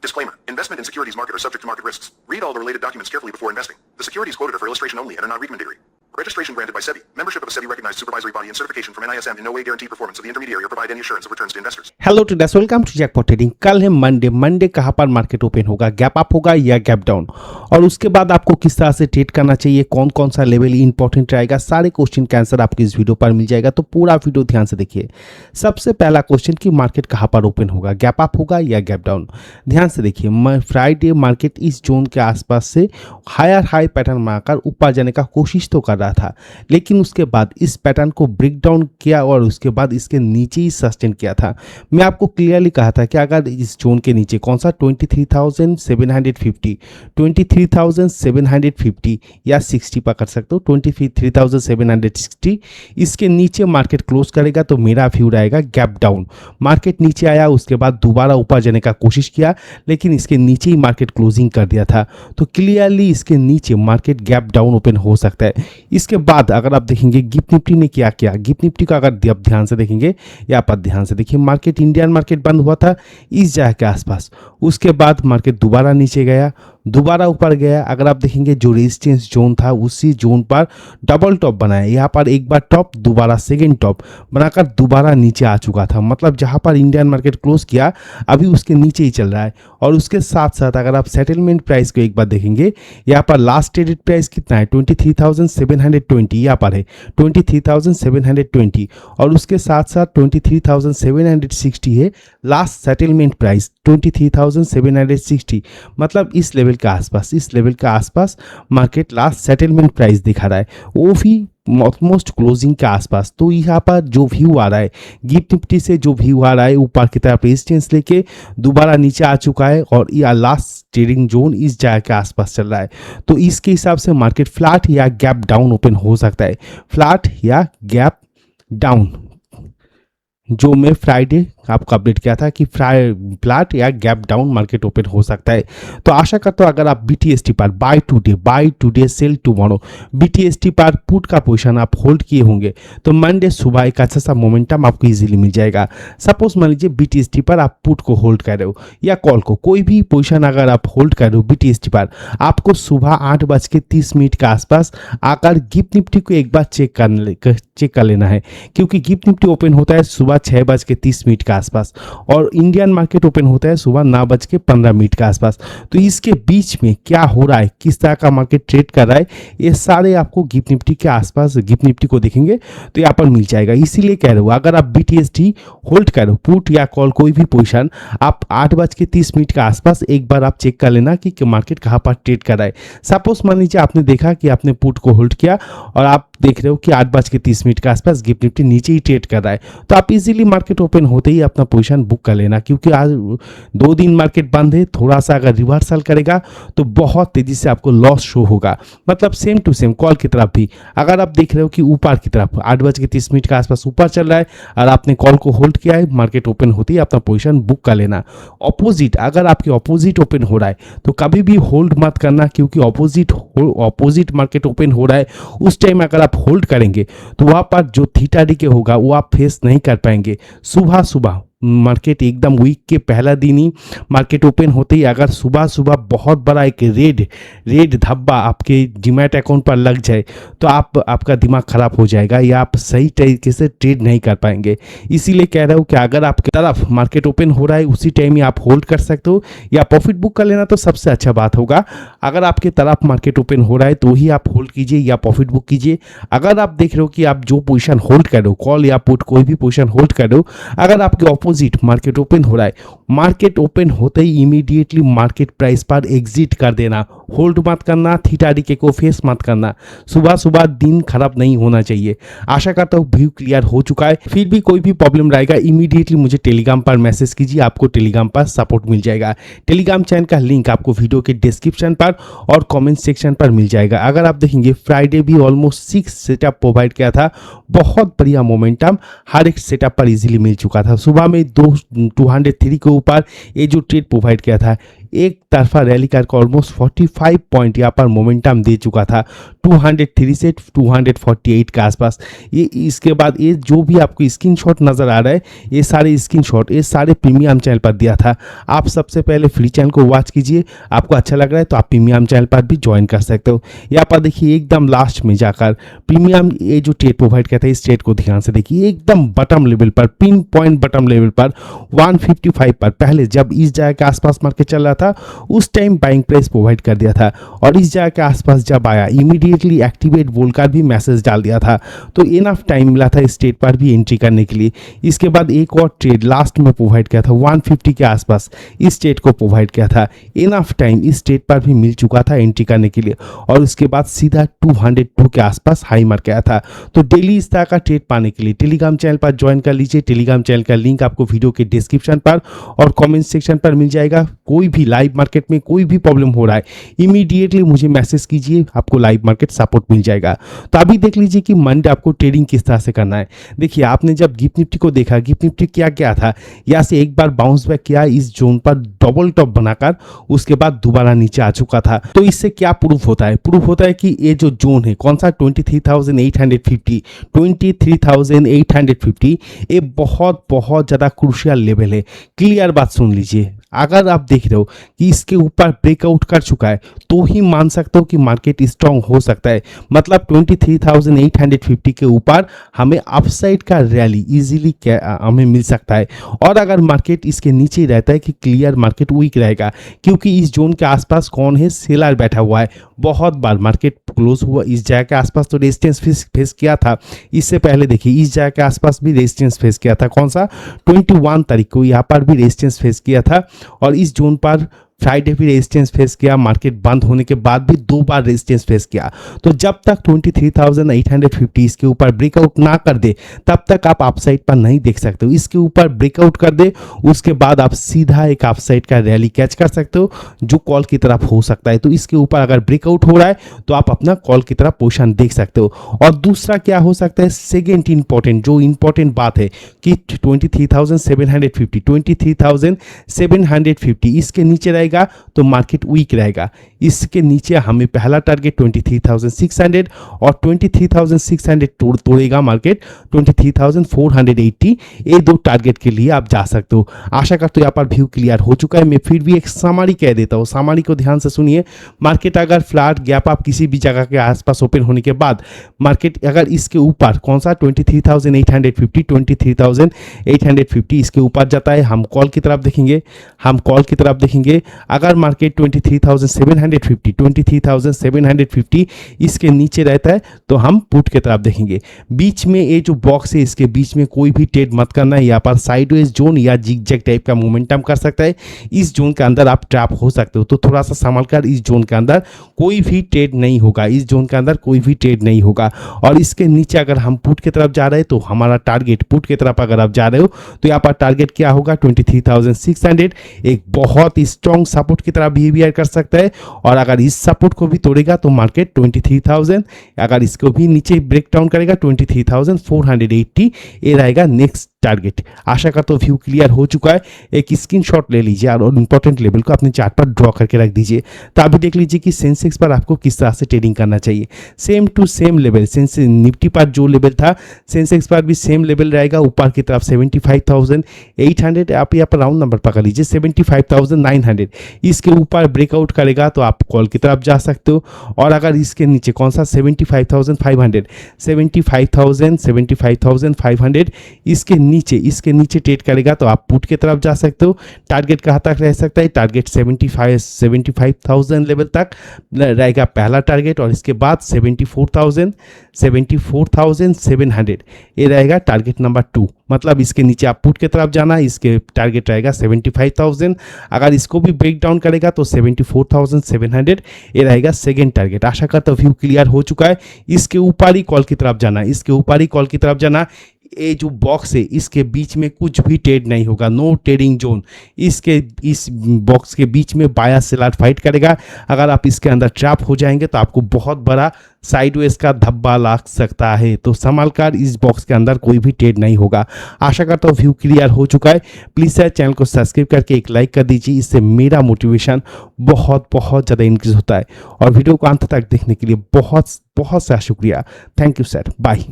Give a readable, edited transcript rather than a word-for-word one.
Disclaimer. Investment in securities market are subject to market risks. Read all the related documents carefully before investing. The securities quoted are for illustration only and are not recommendatory. Registration granted by SEBI. Membership of a SEBI recognized supervisory body and certification from NISM in no way guarantee performance of the intermediary or provide any assurance of returns to investors. Hello traders, welcome to Jackpot Trading. कल है Monday कहाँ पर market open होगा, gap up होगा या gap down, और उसके बाद आपको किस तरह से ट्रेड करना चाहिए, कौन कौन सा लेवल इंपॉर्टेंट रहेगा, सारे क्वेश्चन का आंसर आपको इस वीडियो पर मिल जाएगा। तो पूरा वीडियो ध्यान से देखिए। सबसे पहला क्वेश्चन कि मार्केट कहाँ पर ओपन होगा, गैप अप होगा या गैप डाउन। ध्यान से देखिए, फ्राइडे मार्केट इस जोन के आसपास से हायर हाई पैटर्न मारकर ऊपर जाने का कोशिश तो कर रहा था, लेकिन उसके बाद इस पैटर्न को ब्रेक डाउन किया और उसके बाद इसके नीचे ही सस्टेन किया था। मैं आपको क्लियरली कहा था कि अगर इस जोन के नीचे कौन सा 23,750 23,750 या 60 पकड़ सकते हो, 23,760, इसके नीचे मार्केट क्लोज करेगा तो मेरा व्यू रहेगा गैप डाउन। मार्केट नीचे आया, उसके बाद दोबारा ऊपर जाने का कोशिश किया, लेकिन इसके नीचे ही मार्केट क्लोजिंग कर दिया था, तो क्लियरली इसके नीचे मार्केट गैप डाउन ओपन हो सकता है। इसके बाद अगर आप देखेंगे गिफ्ट निफ्टी ने क्या किया, गिफ्ट निफ्टी का अगर आप ध्यान से देखेंगे, यहाँ पर ध्यान से देखिए, मार्केट इंडियन मार्केट बंद हुआ था इस जगह के आसपास, उसके बाद मार्केट दोबारा नीचे गया, दोबारा ऊपर गया। अगर आप देखेंगे जो रेजिस्टेंस जोन था उसी जोन पर डबल टॉप बनाया, यहाँ पर एक बार टॉप, दोबारा सेकेंड टॉप बनाकर दोबारा नीचे आ चुका था। मतलब जहाँ पर इंडियन मार्केट क्लोज किया अभी उसके नीचे ही चल रहा है। और उसके साथ साथ अगर आप सेटलमेंट प्राइस को एक बार देखेंगे, यहाँ पर लास्ट ट्रेडेड प्राइस कितना है, 23,720 यहाँ पर है 23,720, और उसके साथ साथ 23,760 है लास्ट सेटलमेंट प्राइस 23,760। मतलब इस लेवल के आसपास मार्केट लास्ट सेटलमेंट प्राइस दिखा रहा है, वो भी ऑलमोस्ट क्लोजिंग के आसपास। तो यहाँ पर जो व्यू आ रहा है गिफ्ट निफ्टी से, जो व्यू आ रहा है ऊपर की तरफ रेजिस्टेंस लेके दोबारा नीचे आ चुका है और यह लास्ट ट्रेडिंग जोन इस जगह के आसपास चल रहा है। तो इसके हिसाब से मार्केट फ्लैट या गैप डाउन ओपन हो सकता है, फ्लैट या गैप डाउन, जो मैं फ्राइडे आपको अपडेट किया था कि फ्लैट या गैप डाउन मार्केट ओपन हो सकता है। तो आशा करता हूँ अगर आप BTST पर buy today sell tomorrow BTST पर पुट का पोजीशन आप होल्ड किए होंगे तो मंडे सुबह एक अच्छा सा मोमेंटम आपको इजीली मिल जाएगा। सपोज मान लीजिए BTST पर आप पुट को होल्ड कर रहे हो या कॉल को, कोई भी पोजीशन अगर आप होल्ड कर रहे हो BTST पर, आपको सुबह 8:30 के आसपास आकर गिफ्ट निफ्टी को एक बार चेक कर लेना है, क्योंकि गिफ्ट निफ्टी ओपन होता है सुबह 6:30 के आसपास और इंडियन मार्केट ओपन होता है सुबह 9:15 के आसपास। तो इसके बीच में क्या हो रहा है, किस तरह का मार्केट ट्रेड कर रहा है, ये सारे आपको गिफ्ट निफ्टी के आसपास, गिफ्ट निफ्टी को देखेंगे तो यहाँ पर मिल जाएगा। इसीलिए कह रहे हो अगर आप BTST होल्ड करो, पुट या कॉल कोई भी पोजीशन, आप 8:30 के आसपास एक बार आप चेक कर लेना कि मार्केट कहाँ पर ट्रेड कर रहा है। सपोज मान लीजिए आपने देखा कि आपने पुट को होल्ड किया और आप देख रहे हो कि 8:30 के आसपास गिफ्ट निफ्टी नीचे ही ट्रेड कर रहा है, तो आप इजीली मार्केट ओपन होते ही अपना पोजीशन बुक कर लेना, क्योंकि आज 2 दिन मार्केट बंद है। थोड़ा सा अगर रिवर्सल करेगा तो बहुत तेजी से आपको लॉस शो होगा। मतलब सेम टू सेम कॉल की तरफ भी अगर आप देख रहे हो कि ऊपर की तरफ 8:30 के आसपास ऊपर चल रहा है और आपने कॉल को होल्ड किया है, मार्केट ओपन होते ही अपना पोजीशन बुक कर लेना। ऑपोजिट, अगर आपके ऑपोजिट ओपन हो रहा है तो कभी भी होल्ड मत करना, क्योंकि ऑपोजिट मार्केट ओपन हो रहा है उस टाइम अगर आप होल्ड करेंगे तो वहाँ पर जो थीटा डी के होगा वो आप फेस नहीं कर पाएंगे। सुबह मार्केट एकदम वीक के पहला दिन ही मार्केट ओपन होते ही अगर सुबह बहुत बड़ा एक रेड धब्बा आपके डीमैट अकाउंट पर लग जाए तो आपका दिमाग खराब हो जाएगा या आप सही तरीके से ट्रेड नहीं कर पाएंगे। इसीलिए कह रहा हूँ कि अगर आपकी तरफ मार्केट ओपन हो रहा है उसी टाइम ही आप होल्ड कर सकते हो या प्रॉफिट बुक कर लेना तो सबसे अच्छा बात होगा। अगर आपके तरफ मार्केट ओपन हो रहा है तो ही आप होल्ड कीजिए या प्रॉफिट बुक कीजिए। अगर आप देख रहे हो कि आप जो पोजीशन होल्ड कर रहे हो, कॉल या पुट कोई भी पोजीशन होल्ड कर रहे हो, अगर आपके अपोजिट मार्केट ओपन हो रहा है, मार्केट ओपन होते ही इमीडिएटली मार्केट प्राइस पर एग्जिट कर देना, होल्ड मत करना, थीटा डी के को फेस मत करना। सुबह दिन खराब नहीं होना चाहिए। आशा करता हूँ व्यू क्लियर हो चुका है। फिर भी कोई भी प्रॉब्लम रहेगा इमीडिएटली मुझे टेलीग्राम पर मैसेज कीजिए, आपको टेलीग्राम पर सपोर्ट मिल जाएगा। टेलीग्राम चैनल का लिंक आपको वीडियो के डिस्क्रिप्शन पर और कमेंट सेक्शन पर मिल जाएगा। अगर आप देखेंगे फ्राइडे भी ऑलमोस्ट 6 सेटअप प्रोवाइड किया था, बहुत बढ़िया मोमेंटम हर एक सेटअप पर इजीली मिल चुका था। सुबह में 203 के ऊपर ये जो ट्रेड प्रोवाइड किया था एक तरफा रैली करके ऑलमोस्ट 45 पॉइंट यहाँ पर मोमेंटम दे चुका था 203 से 248 के आसपास। ये इसके बाद ये जो भी आपको स्क्रीनशॉट नज़र आ रहा है, ये सारे स्क्रीनशॉट ये सारे प्रीमियम चैनल पर दिया था। आप सबसे पहले फ्री चैनल को वॉच कीजिए, आपको अच्छा लग रहा है तो आप प्रीमियम चैनल पर भी ज्वाइन कर सकते हो। यहाँ पर देखिए एकदम लास्ट में जाकर प्रीमियम ये जो ट्रेड प्रोवाइड करता है, इस ट्रेड को ध्यान से देखिए, एकदम बटम लेवल पर, पिन पॉइंट बटम लेवल पर 155 पर पहले जब इस जगह के आसपास मार्केट चल रहा था उस टाइम बाइंग प्राइस प्रोवाइड कर दिया था, और इस जगह के आसपास जब आया इमीडिएटली एक्टिवेट बोलकर भी मैसेज डाल दिया था। तो इनफ टाइम मिला था इस ट्रेड पर भी एंट्री करने के लिए। इसके बाद एक और ट्रेड लास्ट में प्रोवाइड किया था 150 के आसपास, इस ट्रेड को प्रोवाइड किया था। इनफ टाइम इस ट्रेड पर भी मिल चुका था एंट्री करने के लिए, और उसके बाद सीधा 202 के आसपास हाई मार गया था। तो डेली इस तरह का ट्रेड पाने के लिए टेलीग्राम चैनल पर ज्वाइन कर लीजिए। टेलीग्राम चैनल का लिंक आपको वीडियो के डिस्क्रिप्शन पर और कमेंट सेक्शन पर मिल जाएगा। कोई भी लाइव मार्केट में कोई भी प्रॉब्लम हो रहा है इमीडिएटली मुझे मैसेज कीजिए, आपको लाइव मार्केट सपोर्ट मिल जाएगा। तो अभी देख लीजिए कि मंडे आपको ट्रेडिंग किस तरह से करना है। देखिए आपने जब गिफ्ट निफ्टी को देखा, गिफ्ट निफ्टी क्या क्या था, यहाँ से एक बार बाउंस बैक किया, इस जोन पर डबल टॉप बनाकर उसके बाद दोबारा नीचे आ चुका था। तो इससे क्या प्रूफ होता है? प्रूफ होता है कि ये जो जोन है कौन सा 23,850 23,850 ये बहुत बहुत ज़्यादा क्रूशियल लेवल है। क्लियर बात सुन लीजिए, अगर आप देख रहे हो कि इसके ऊपर ब्रेकआउट कर चुका है तो ही मान सकते हो कि मार्केट स्ट्रांग हो सकता है। मतलब 23,850 के ऊपर हमें अपसाइड का रैली इजीली हमें मिल सकता है। और अगर मार्केट इसके नीचे रहता है कि क्लियर मार्केट वीक रहेगा, क्योंकि इस जोन के आसपास कौन है, सेलर बैठा हुआ है। बहुत बार मार्केट क्लोज हुआ इस जगह के आसपास तो रेजिस्टेंस फेस किया था। इससे पहले देखिए इस जगह के आसपास भी रेजिस्टेंस फेस किया था, कौन सा 21 तारीख को यहाँ पर भी रेजिस्टेंस फेस किया था, और इस जोन पर फ्राइडे भी रेजिस्टेंस फेस किया। मार्केट बंद होने के बाद भी 2 बार रेजिस्टेंस फेस किया। तो जब तक 23,850 इसके ऊपर ब्रेकआउट ना कर दे तब तक आप अपसाइड पर नहीं देख सकते हो। इसके ऊपर ब्रेकआउट कर दे उसके बाद आप सीधा एक अपसाइड का रैली कैच कर सकते हो जो कॉल की तरफ हो सकता है। तो इसके ऊपर अगर ब्रेकआउट हो रहा है तो आप अपना कॉल की तरफ पोजीशन देख सकते हो। और दूसरा क्या हो सकता है, सेकेंड इंपॉर्टेंट जो इंपॉर्टेंट बात है कि 23,750 23,750 इसके नीचे रहेगा तो मार्केट वीक रहेगा। इसके नीचे हमें पहला टारगेट 23,600 और 23,600 तोड़ेगा मार्केट 23,480। ये 2 टारगेट के लिए आप जा सकते हो। आशा करते हो यहाँ पर व्यू क्लियर हो चुका है। मैं फिर भी एक समरी कह देता हूँ, समरी को ध्यान से सुनिए। मार्केट अगर फ्लैट गैप आप किसी भी जगह के आसपास ओपन होने के बाद मार्केट अगर इसके ऊपर कौन सा 23,850 23,850 इसके ऊपर जाता है, हम कॉल की तरफ देखेंगे, हम कॉल की तरफ देखेंगे। अगर मार्केट 23,750 इसके नीचे रहता है तो हम पुट की तरफ देखेंगे। बीच में ये जो बॉक्स है इसके बीच में कोई भी ट्रेड मत करना है। यहाँ पर साइडवेज जोन या जिगजैग टाइप का मोमेंटम कर सकता है। इस जोन के अंदर आप ट्रैप हो सकते हो, तो थोड़ा सा संभल कर, इस जोन के अंदर कोई भी ट्रेड नहीं होगा, इस जोन के अंदर कोई भी ट्रेड नहीं होगा। और इसके नीचे अगर हम पुट की तरफ जा रहे हैं तो हमारा टारगेट पुट की तरफ अगर आप जा रहे हो तो यहाँ पर टारगेट क्या होगा 23,600। एक बहुत स्ट्रॉन्ग सपोर्ट की तरह बिहेवियर कर सकता है। और अगर इस सपोर्ट को भी तोड़ेगा तो मार्केट 23,000, अगर इसको भी नीचे ब्रेक डाउन करेगा 23,480 ये रहेगा नेक्स्ट टारगेट। आशा करता हूँ व्यू क्लियर हो चुका है। एक स्क्रीनशॉट ले लीजिए और इंपॉर्टेंट लेवल को अपने चार्ट पर ड्रॉ करके रख दीजिए। तो अभी देख लीजिए कि सेंसेक्स पर आपको किस तरह से ट्रेडिंग करना चाहिए। Same to same level Nifty पर जो लेवल था सेंसेक्स पर भी सेम लेवल रहेगा। ऊपर की तरफ 75,800, आप यहाँ पर राउंड नंबर पकड़ लीजिए 75,900। इसके ऊपर ब्रेकआउट करेगा तो आप कॉल की तरफ जा सकते हो। और अगर इसके नीचे कौन सा 75,500 इसके नीचे ट्रेड करेगा तो आप पुट की तरफ जा सकते हो। टारगेट कहाँ तक रह सकता है, टारगेट 75,000 लेवल तक रहेगा पहला टारगेट, और इसके बाद 74,700 ये रहेगा टारगेट नंबर 2। मतलब इसके नीचे आप पुट की तरफ जाना, इसके टारगेट रहेगा 75,000। अगर इसको भी ब्रेक डाउन करेगा तो 74,700 ये रहेगा सेकेंड टारगेट। आशा करता हूँ व्यू क्लियर हो चुका है। इसके ऊपर ही कॉल की तरफ जाना, इसके ऊपर ही कॉल की तरफ जाना। ये जो बॉक्स है इसके बीच में कुछ भी ट्रेड नहीं होगा, नो ट्रेडिंग जोन। इस बॉक्स के बीच में बायर सेलर फाइट करेगा। अगर आप इसके अंदर ट्रैप हो जाएंगे तो आपको बहुत बड़ा साइडवेज का धब्बा लग सकता है। तो संभाल कर, इस बॉक्स के अंदर कोई भी ट्रेड नहीं होगा। आशा करता हूँ व्यू क्लियर हो चुका है। प्लीज़ सर चैनल को सब्सक्राइब करके एक लाइक कर दीजिए, इससे मेरा मोटिवेशन बहुत ज़्यादा इंक्रीज होता है। और वीडियो को अंत तक देखने के लिए बहुत सा शुक्रिया। Thank you sir, bye.